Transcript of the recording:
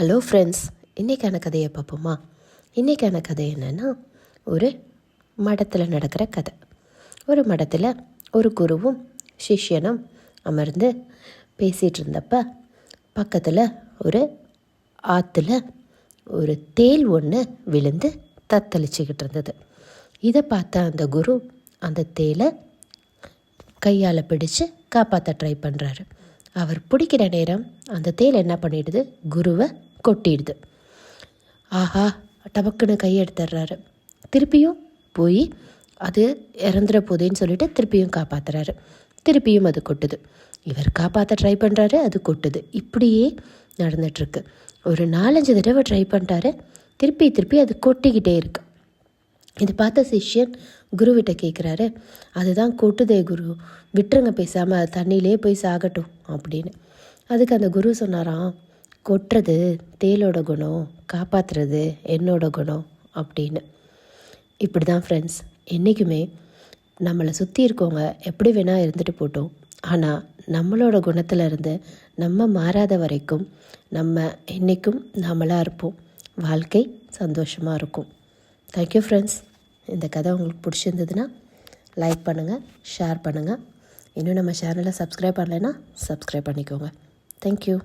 Hello friends, இன்றைக்கான கதையை பார்ப்போமா? இன்றைக்கான கதை என்னென்னா, ஒரு மடத்தில் நடக்கிற கதை. ஒரு மடத்தில் ஒரு குருவும் சிஷ்யனும் அமர்ந்து பேசிகிட்டு இருந்தப்ப பக்கத்தில் ஒரு ஆற்றுல ஒரு தேள் ஒன்று விழுந்து தத்தளிச்சுக்கிட்டு இருந்தது. இதை பார்த்த அந்த குரு அந்த தேளை கையால் பிடிச்சு காப்பாற்ற ட்ரை பண்ணுறாரு. அவர் பிடிக்கிற நேரம் அந்த தேள் என்ன பண்ணிடுது, குருவை கொட்டிடுது. ஆஹா, டபக்குன்னு கையெடுத்துடுறாரு. திருப்பியும் போய் அது இறந்துட போதேன்னு சொல்லிட்டு திருப்பியும் காப்பாற்றுறாரு. திருப்பியும் அது கொட்டுது. இவர் காப்பாற்ற ட்ரை பண்ணுறாரு, அது கொட்டுது. இப்படியே நடந்துகிட்ருக்கு. ஒரு 4-5 தடவை ட்ரை பண்ணிட்டாரு. திருப்பி அது கொட்டிக்கிட்டே இருக்கு. இது பார்த்த சிஷ்யன் குருவிட்ட கேட்குறாரு, அதுதான் கொட்டுதே குரு, விட்டுருங்க, பேசாமல் அது தண்ணியிலே போய் சாகட்டும் அப்படின்னு. அதுக்கு அந்த குரு சொன்னாராம், கொட்டுறது தேளோட குணம், காப்பாற்றுறது என்னோட குணம் அப்படின்னு. இப்படி தான் ஃப்ரெண்ட்ஸ், என்றைக்குமே நம்மளை சுற்றி இருக்கவங்க எப்படி வேணால் இருந்துட்டு போட்டோம், ஆனால் நம்மளோட குணத்தில் இருந்து நம்ம மாறாத வரைக்கும் நம்ம என்றைக்கும் நம்மளாக இருப்போம். வாழ்க்கை சந்தோஷமாக இருக்கும். Thank you friends. இந்த கதை உங்களுக்கு பிடிச்சிருந்ததுன்னா லைக் பண்ணுங்கள், ஷேர் பண்ணுங்கள். இன்னும் நம்ம சேனலை சப்ஸ்கிரைப் பண்ணலைன்னா சப்ஸ்கிரைப் பண்ணிக்கோங்க. தேங்க்யூ.